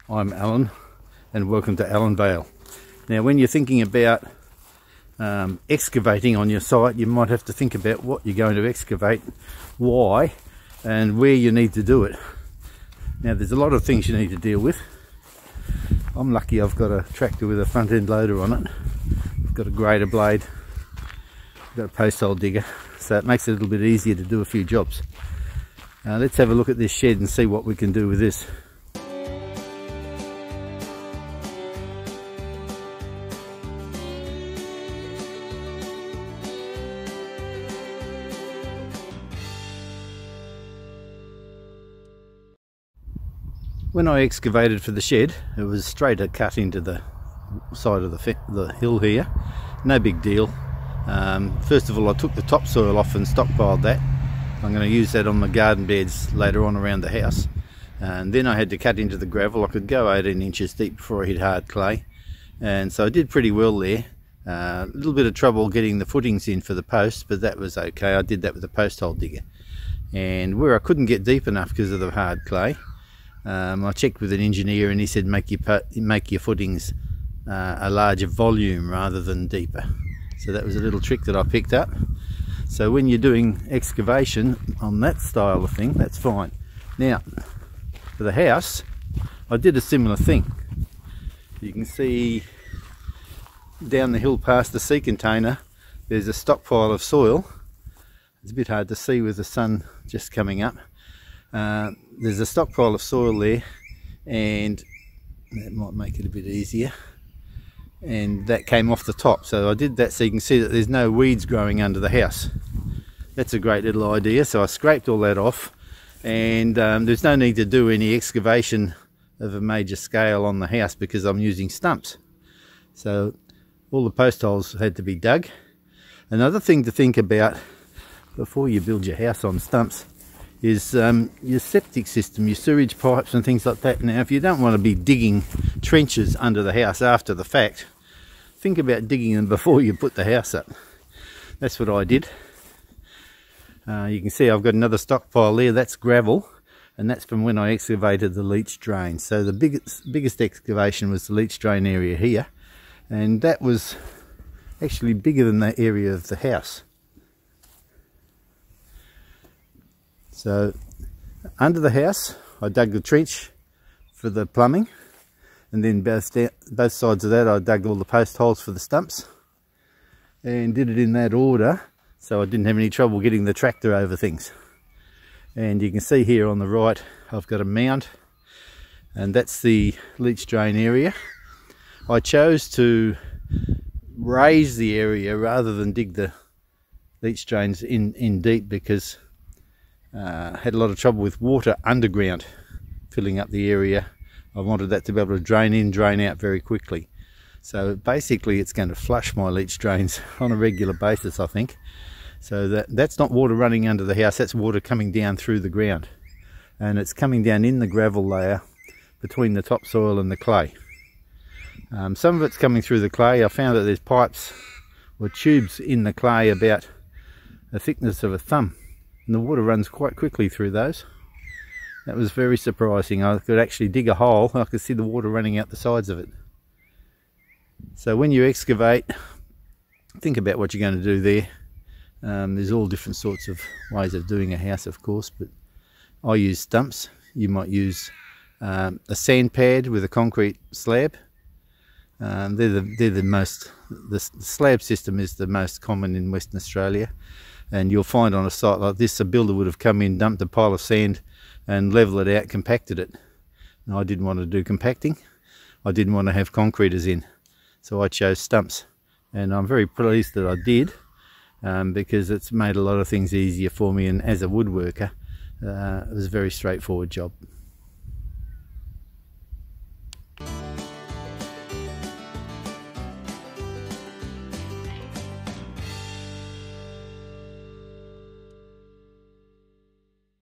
I'm Alan and welcome to Alanvale. Now when you're thinking about excavating on your site, you might have to think about what you're going to excavate, why and where you need to do it. Now there's a lot of things you need to deal with. I'm lucky I've got a tractor with a front end loader on it. I've got a grader blade, I've got a post hole digger, so it makes it a little bit easier to do a few jobs. Let's have a look at this shed and see what we can do with this. When I excavated for the shed, it was straight a cut into the side of the hill here. No big deal. First of all, I took the topsoil off and stockpiled that. I'm going to use that on my garden beds later on around the house. And then I had to cut into the gravel. I could go 18 inches deep before I hit hard clay. And so I did pretty well there. A little bit of trouble getting the footings in for the posts, but that was okay. I did that with a post hole digger. And where I couldn't get deep enough because of the hard clay, I checked with an engineer and he said make your footings a larger volume rather than deeper. So that was a little trick that I picked up. So when you're doing excavation on that style of thing, that's fine. Now for the house, I did a similar thing. You can see down the hill past the sea container there's a stockpile of soil. It's a bit hard to see with the sun just coming up. There's a stockpile of soil there, and that might make it a bit easier, and that came off the top, so I did that so you can see that there's no weeds growing under the house. That's a great little idea. So I scraped all that off, and there's no need to do any excavation of a major scale on the house because I'm using stumps. So all the post holes had to be dug. Another thing to think about before you build your house on stumps is your septic system, your sewage pipes and things like that. Now if you don't want to be digging trenches under the house after the fact, think about digging them before you put the house up. That's what I did. You can see I've got another stockpile there, that's gravel, and that's from when I excavated the leach drain. So the biggest excavation was the leach drain area here, and that was actually bigger than the area of the house. So under the house I dug the trench for the plumbing, and then both sides of that I dug all the post holes for the stumps, and did it in that order so I didn't have any trouble getting the tractor over things. And you can see here on the right I've got a mound, and that's the leach drain area. I chose to raise the area rather than dig the leach drains in deep because had a lot of trouble with water underground filling up the area. I wanted that to be able to drain in, drain out very quickly. So basically it's going to flush my leach drains on a regular basis, I think. So that's not water running under the house, that's water coming down through the ground. And it's coming down in the gravel layer between the topsoil and the clay. Some of it's coming through the clay. I found that there's pipes or tubes in the clay about the thickness of a thumb, and the water runs quite quickly through those. That was very surprising. I could actually dig a hole, I could see the water running out the sides of it. So when you excavate, think about what you're going to do there. There's all different sorts of ways of doing a house, of course, but I use stumps. You might use a sand pad with a concrete slab. The slab system is the most common in Western Australia. And you'll find on a site like this, a builder would have come in, dumped a pile of sand and level it out, compacted it. And I didn't want to do compacting. I didn't want to have concreters in. So I chose stumps. And I'm very pleased that I did, because it's made a lot of things easier for me. And as a woodworker, it was a very straightforward job.